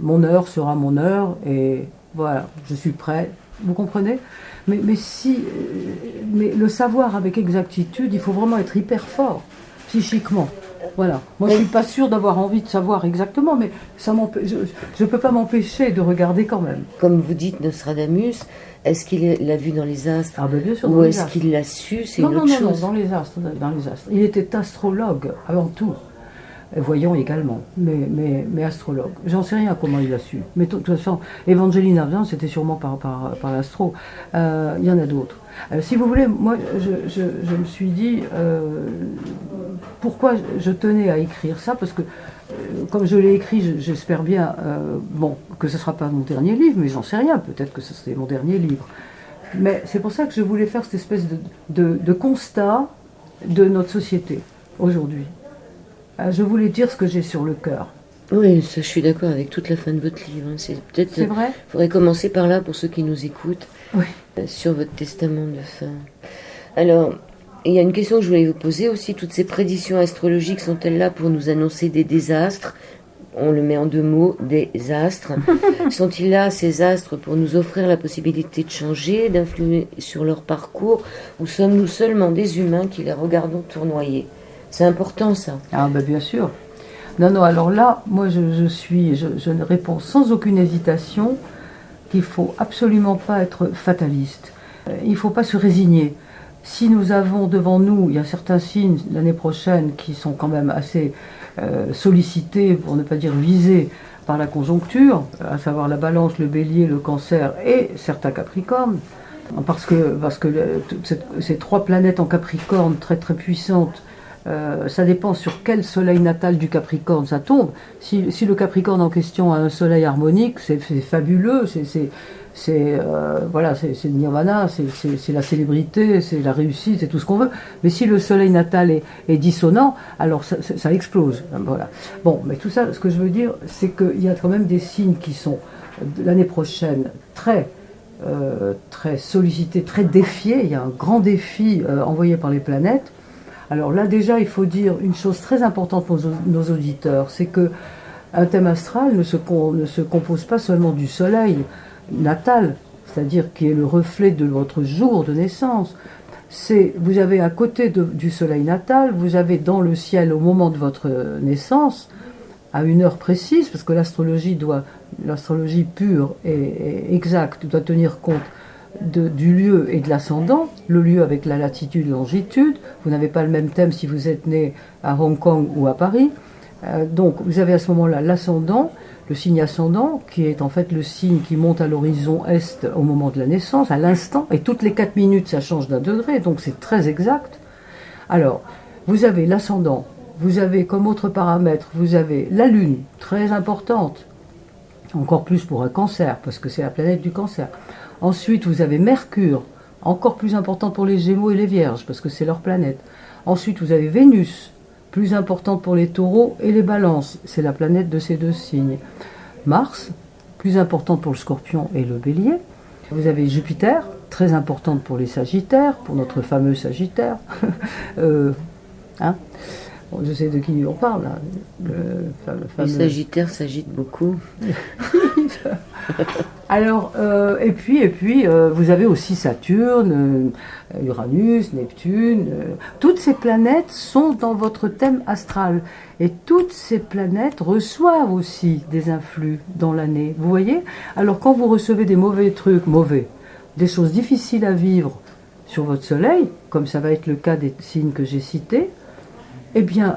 Speaker 2: mon heure sera mon heure et voilà, je suis prêt. Vous comprenez? Mais le savoir avec exactitude, il faut vraiment être hyper fort, psychiquement. Voilà. Moi, je ne suis pas sûre d'avoir envie de savoir exactement, mais ça je ne peux pas m'empêcher de regarder quand même.
Speaker 1: Comme vous dites, Nostradamus, est-ce qu'il l'a vu dans les astres?
Speaker 2: Ah ben bien sûr.
Speaker 1: Ou est-ce qu'il l'a su? C'est une autre chose.
Speaker 2: Non, dans les astres. Il était astrologue avant tout. Voyant également, mais astrologue. J'en sais rien comment il l'a su. Mais de toute façon, Evangeline Adams, c'était sûrement par l'astro. Il y en a d'autres. Si vous voulez, moi, je me suis dit, pourquoi je tenais à écrire ça? Parce que, comme je l'ai écrit, j'espère bien, que ce ne sera pas mon dernier livre, mais j'en sais rien. Peut-être que ce serait mon dernier livre. Mais c'est pour ça que je voulais faire cette espèce de constat de notre société, aujourd'hui. Je voulais dire ce que j'ai sur le cœur.
Speaker 1: Oui, ça, je suis d'accord avec toute la fin de votre livre. C'est vrai. Il faudrait commencer par là pour ceux qui nous écoutent.
Speaker 2: Oui.
Speaker 1: Sur votre testament de fin. Alors, il y a une question que je voulais vous poser aussi. Toutes ces prédictions astrologiques sont-elles là pour nous annoncer des désastres? On le met en deux mots, des astres. Sont-ils là, ces astres, pour nous offrir la possibilité de changer, d'influer sur leur parcours? Ou sommes-nous seulement des humains qui les regardons tournoyer? C'est important, ça.
Speaker 2: Ah ben bien sûr. Non, alors là, moi je ne réponds sans aucune hésitation qu'il ne faut absolument pas être fataliste. Il ne faut pas se résigner. Si nous avons devant nous, il y a certains signes l'année prochaine qui sont quand même assez sollicités, pour ne pas dire visés, par la conjoncture, à savoir la Balance, le Bélier, le Cancer et certains Capricornes, parce que ces trois planètes en Capricorne très très puissantes Ça dépend sur quel soleil natal du Capricorne ça tombe. Si le Capricorne en question a un soleil harmonique, c'est fabuleux, voilà, c'est le nirvana, c'est la célébrité, c'est la réussite, c'est tout ce qu'on veut. Mais si le soleil natal est dissonant, alors ça explose. Voilà. Bon, mais tout ça, ce que je veux dire, c'est qu'il y a quand même des signes qui sont l'année prochaine très sollicités, très défiés. Il y a un grand défi envoyé par les planètes. Alors là déjà, il faut dire une chose très importante pour nos auditeurs, c'est que un thème astral ne se compose pas seulement du soleil natal, c'est-à-dire qui est le reflet de votre jour de naissance. Vous avez à côté du soleil natal, vous avez dans le ciel au moment de votre naissance, à une heure précise, parce que l'astrologie pure et exacte doit tenir compte du lieu et de l'ascendant, le lieu avec la latitude et la longitude. Vous n'avez pas le même thème si vous êtes né à Hong Kong ou à Paris. Donc vous avez à ce moment-là l'ascendant, le signe ascendant, qui est en fait le signe qui monte à l'horizon est au moment de la naissance, à l'instant, et toutes les 4 minutes ça change d'1 degré, donc c'est très exact. Alors, vous avez l'ascendant, vous avez comme autre paramètre, vous avez la Lune, très importante, encore plus pour un cancer, parce que c'est la planète du cancer. Ensuite, vous avez Mercure, encore plus important pour les Gémeaux et les Vierges, parce que c'est leur planète. Ensuite, vous avez Vénus, plus importante pour les Taureaux et les Balances, c'est la planète de ces deux signes. Mars, plus importante pour le Scorpion et le Bélier. Vous avez Jupiter, très importante pour les Sagittaires, pour notre fameux Sagittaire. Bon, je sais de qui on parle, là. Le fameux...
Speaker 1: Les Sagittaires s'agitent beaucoup.
Speaker 2: Alors, et puis, vous avez aussi Saturne, Uranus, Neptune. Toutes ces planètes sont dans votre thème astral. Et toutes ces planètes reçoivent aussi des influx dans l'année. Vous voyez? Alors, quand vous recevez des mauvais trucs, des choses difficiles à vivre sur votre soleil, comme ça va être le cas des signes que j'ai cités, eh bien,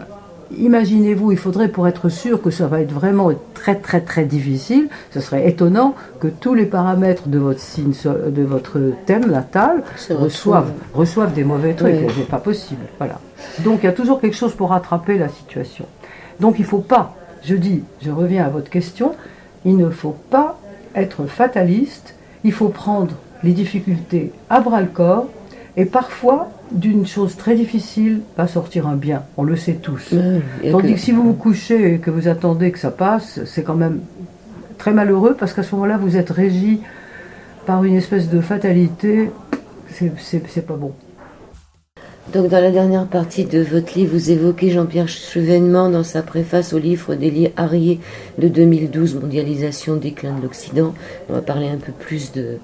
Speaker 2: imaginez-vous, il faudrait, pour être sûr que ça va être vraiment très très très difficile, ce serait étonnant que tous les paramètres de votre signe, de votre thème natal reçoivent des mauvais trucs. Oui. C'est pas possible. Voilà. Donc il y a toujours quelque chose pour rattraper la situation. Donc il ne faut pas, je reviens à votre question, il ne faut pas être fataliste, il faut prendre les difficultés à bras-le-corps, et parfois, d'une chose très difficile va sortir un bien, on le sait tous. Tandis que si vous vous couchez et que vous attendez que ça passe, c'est quand même très malheureux, parce qu'à ce moment-là, vous êtes régi par une espèce de fatalité, c'est pas bon.
Speaker 1: Donc dans la dernière partie de votre livre, vous évoquez Jean-Pierre Chevènement dans sa préface au livre d'Élie Harrier de 2012, Mondialisation, déclin de l'Occident. On va parler un peu plus de...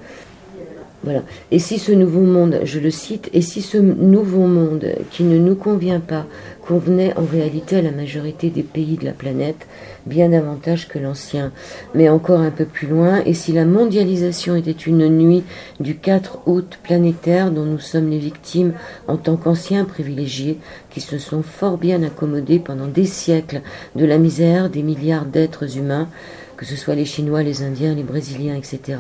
Speaker 1: Voilà. Et si ce nouveau monde, je le cite, et si ce nouveau monde qui ne nous convient pas convenait en réalité à la majorité des pays de la planète, bien davantage que l'ancien, mais encore un peu plus loin, et si la mondialisation était une nuit du 4 août planétaire dont nous sommes les victimes en tant qu'anciens privilégiés qui se sont fort bien accommodés pendant des siècles de la misère des milliards d'êtres humains, que ce soit les Chinois, les Indiens, les Brésiliens, etc.,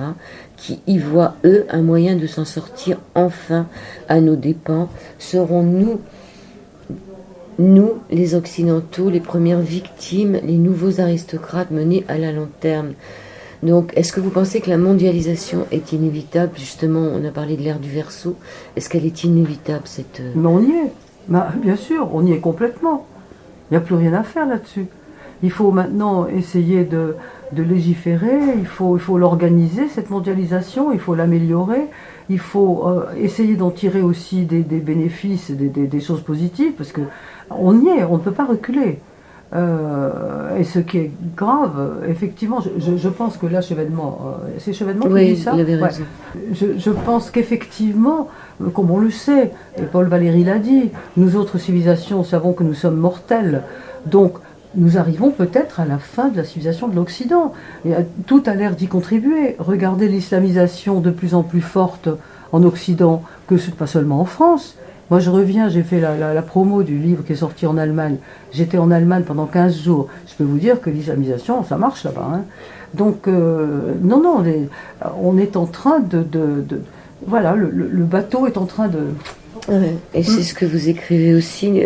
Speaker 1: qui y voient, eux, un moyen de s'en sortir enfin à nos dépens, serons-nous, les Occidentaux, les premières victimes, les nouveaux aristocrates menés à la lanterne. Donc, est-ce que vous pensez que la mondialisation est inévitable? Justement, on a parlé de l'ère du Verseau. Est-ce qu'elle est inévitable, cette...
Speaker 2: Mais on y est. Bien sûr, on y est complètement. Il n'y a plus rien à faire là-dessus. Il faut maintenant essayer de légiférer, il faut l'organiser, cette mondialisation, il faut l'améliorer, il faut essayer d'en tirer aussi des bénéfices, des choses positives, parce qu'on y est, on ne peut pas reculer. Et ce qui est grave, effectivement, je pense que là, Chevènement, c'est Chevènement qui dit ça?
Speaker 1: Oui, il avait raison.
Speaker 2: Ouais. Je pense qu'effectivement, comme on le sait, et Paul Valéry l'a dit, nous autres civilisations savons que nous sommes mortels, donc nous arrivons peut-être à la fin de la civilisation de l'Occident. Tout a l'air d'y contribuer. Regardez l'islamisation de plus en plus forte en Occident, pas seulement en France. Moi je reviens, j'ai fait la promo du livre qui est sorti en Allemagne. J'étais en Allemagne pendant 15 jours. Je peux vous dire que l'islamisation, ça marche là-bas. Hein. Donc, non, on est en train voilà, le bateau est en train
Speaker 1: Ouais. Et c'est ce que vous écrivez aussi.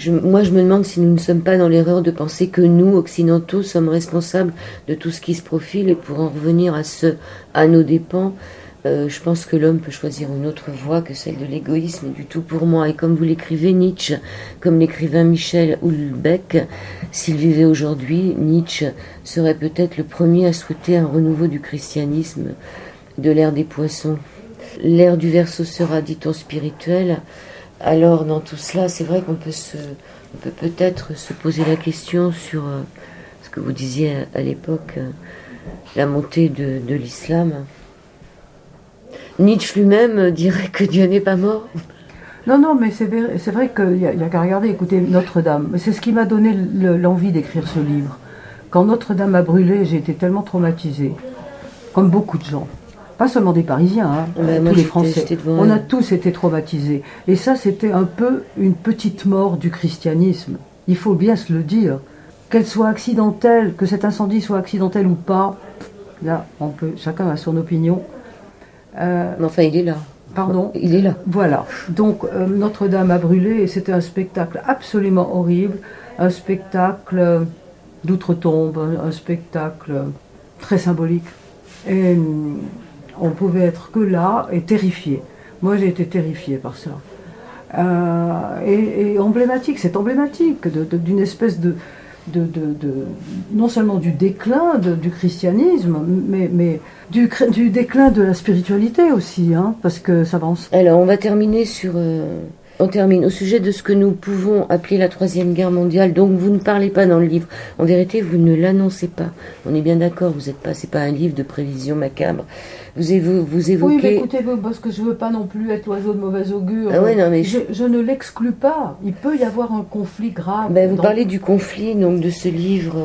Speaker 1: Moi, je me demande si nous ne sommes pas dans l'erreur de penser que nous, occidentaux, sommes responsables de tout ce qui se profile. Et pour en revenir à nos dépens, je pense que l'homme peut choisir une autre voie que celle de l'égoïsme et du tout pour moi. Et comme vous l'écrivez, Nietzsche, comme l'écrivain Michel Houellebecq, s'il vivait aujourd'hui, Nietzsche serait peut-être le premier à souhaiter un renouveau du christianisme, de l'ère des poissons. L'ère du Verseau sera, dit-on, spirituelle. Alors, dans tout cela, c'est vrai qu'on peut peut-être se poser la question sur ce que vous disiez à l'époque, la montée de l'islam. Nietzsche lui-même dirait que Dieu n'est pas mort.
Speaker 2: Non, mais c'est vrai qu'il y a qu'à regarder, écoutez, Notre-Dame. C'est ce qui m'a donné l'envie d'écrire ce livre. Quand Notre-Dame a brûlé, j'ai été tellement traumatisée, comme beaucoup de gens. Pas seulement des Parisiens, hein, tous les Français. On a tous été traumatisés. Et ça, c'était un peu une petite mort du christianisme. Il faut bien se le dire. Qu'elle soit accidentelle, que cet incendie soit accidentel ou pas, là, chacun a son opinion.
Speaker 1: Mais enfin, il est là.
Speaker 2: Pardon ?
Speaker 1: Il est là.
Speaker 2: Voilà. Donc, Notre-Dame a brûlé et c'était un spectacle absolument horrible. Un spectacle d'outre-tombe, un spectacle très symbolique. Et on pouvait être que là et terrifié. Moi, j'ai été terrifiée par ça. Et emblématique, c'est emblématique d'une espèce de non seulement du déclin du christianisme, mais du déclin de la spiritualité aussi, hein, parce que ça avance.
Speaker 1: Alors, on va terminer on termine au sujet de ce que nous pouvons appeler la Troisième Guerre mondiale. Donc, vous ne parlez pas dans le livre. En vérité, vous ne l'annoncez pas. On est bien d'accord. C'est pas un livre de prévision macabre. Vous évoquez...
Speaker 2: Oui, mais écoutez, parce que je ne veux pas non plus être l'oiseau de mauvais augure.
Speaker 1: Ah ouais, non, mais
Speaker 2: je ne l'exclus pas. Il peut y avoir un conflit grave.
Speaker 1: Vous parlez du conflit, donc, de ce livre.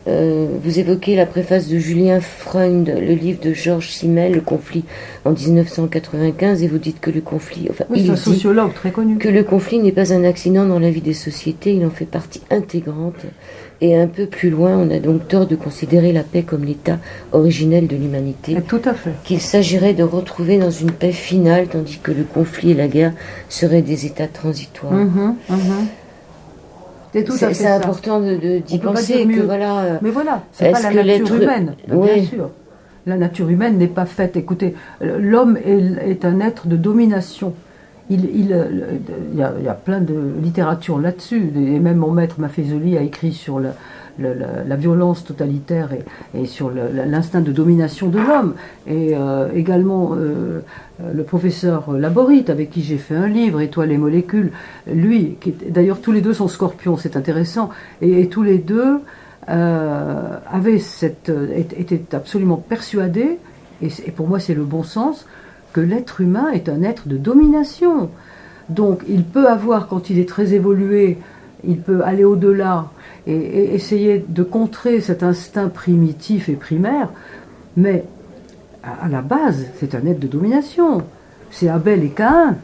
Speaker 1: Vous évoquez la préface de Julien Freund, le livre de Georges Simmel, Le conflit en 1995, et vous dites que le conflit... Enfin,
Speaker 2: oui, c'est un sociologue très connu.
Speaker 1: Que le conflit n'est pas un accident dans la vie des sociétés, il en fait partie intégrante. Et un peu plus loin, on a donc tort de considérer la paix comme l'état originel de l'humanité.
Speaker 2: Tout à fait.
Speaker 1: Qu'il s'agirait de retrouver dans une paix finale, tandis que le conflit et la guerre seraient des états transitoires. C'est important d'y penser. Que voilà,
Speaker 2: mais voilà, c'est pas la nature humaine, bien sûr. La nature humaine n'est pas faite. Écoutez, l'homme est un être de domination. Il y a plein de littérature là-dessus, et même mon maître Maffezoli a écrit sur la violence totalitaire et sur l'instinct de domination de l'homme. Et également le professeur Laborit, avec qui j'ai fait un livre, Étoiles et molécules, lui, d'ailleurs tous les deux sont scorpions, c'est intéressant, et tous les deux étaient absolument persuadés, et pour moi c'est le bon sens, que l'être humain est un être de domination. Donc il peut avoir, quand il est très évolué, il peut aller au-delà et essayer de contrer cet instinct primitif et primaire, mais à la base, c'est un être de domination. C'est Abel et Caïn,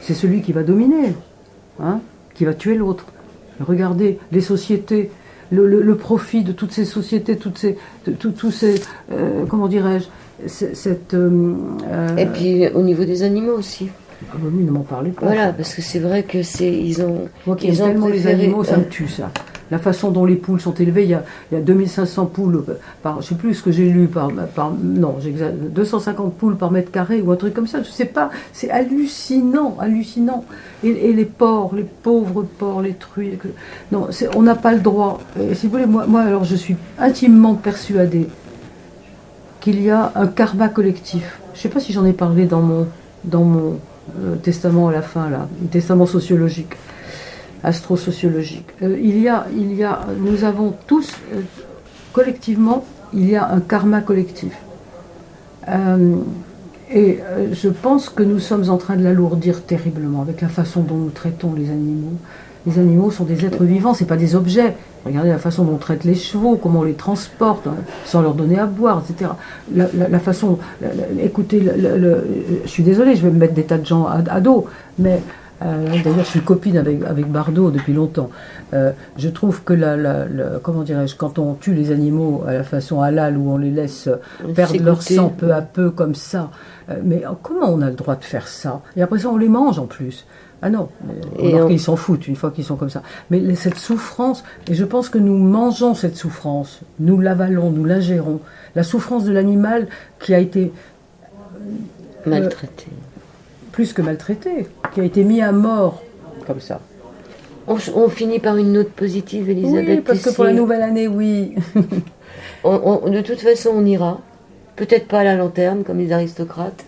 Speaker 2: c'est celui qui va dominer, hein, qui va tuer l'autre. Regardez les sociétés, le profit de toutes ces sociétés, tous ces comment dirais-je,
Speaker 1: Et puis au niveau des animaux aussi.
Speaker 2: Ah bah oui, ne m'en parlez pas.
Speaker 1: Voilà, parce que c'est vrai que ils ont
Speaker 2: tellement les animaux, ça me tue ça. La façon dont les poules sont élevées, il y a 2500 poules par, je sais plus ce que j'ai lu non, 250 poules par mètre carré ou un truc comme ça, je sais pas, c'est hallucinant. Et les porcs, les pauvres porcs, les truies, non, on n'a pas le droit. Et si vous voulez, moi alors je suis intimement persuadée qu'il y a un karma collectif. Je sais pas si j'en ai parlé dans mon testament à la fin là, un testament sociologique. Astro-sociologique. Nous avons tous, collectivement, il y a un karma collectif. Je pense que nous sommes en train de l'alourdir terriblement avec la façon dont nous traitons les animaux. Les animaux sont des êtres vivants, c'est pas des objets. Regardez la façon dont on traite les chevaux, comment on les transporte, hein, sans leur donner à boire, etc. La façon... écoutez, je suis désolée, je vais me mettre des tas de gens à dos, mais... D'ailleurs, je suis copine avec Bardot depuis longtemps. Je trouve que comment dirais-je, quand on tue les animaux à la façon halal, où on les laisse perdre leur sang peu à peu comme ça, mais comment on a le droit de faire ça? Et après ça, on les mange en plus. Ah non, alors qu'ils s'en foutent une fois qu'ils sont comme ça. Mais cette souffrance, et je pense que nous mangeons cette souffrance, nous l'avalons, nous l'ingérons. La souffrance de l'animal qui a été
Speaker 1: maltraité.
Speaker 2: Plus que maltraité, qui a été mis à mort comme ça.
Speaker 1: On finit par une note positive, Elisabeth.
Speaker 2: Oui, parce que pour la nouvelle année, oui.
Speaker 1: De toute façon, on ira. Peut-être pas à la lanterne, comme les aristocrates.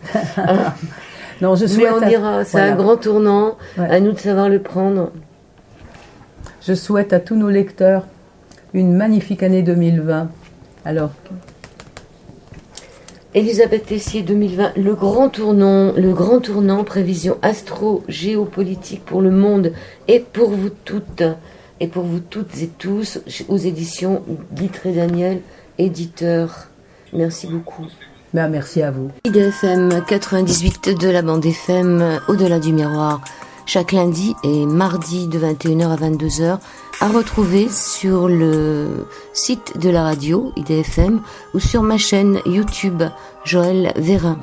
Speaker 2: Non, je souhaite
Speaker 1: mais on ira. C'est un grand tournant. Ouais. À nous de savoir le prendre.
Speaker 2: Je souhaite à tous nos lecteurs une magnifique année 2020. Alors...
Speaker 1: Elisabeth Tessier 2020, le grand tournant, prévision astro-géopolitique pour le monde et pour vous toutes et tous, aux éditions Guy Trédaniel, éditeur. Merci beaucoup.
Speaker 2: Ben, merci à vous.
Speaker 1: IDFM 98 de la bande FM, au-delà du miroir, chaque lundi et mardi de 21h à 22h, à retrouver sur le site de la radio IDFM ou sur ma chaîne YouTube Joël Vérin.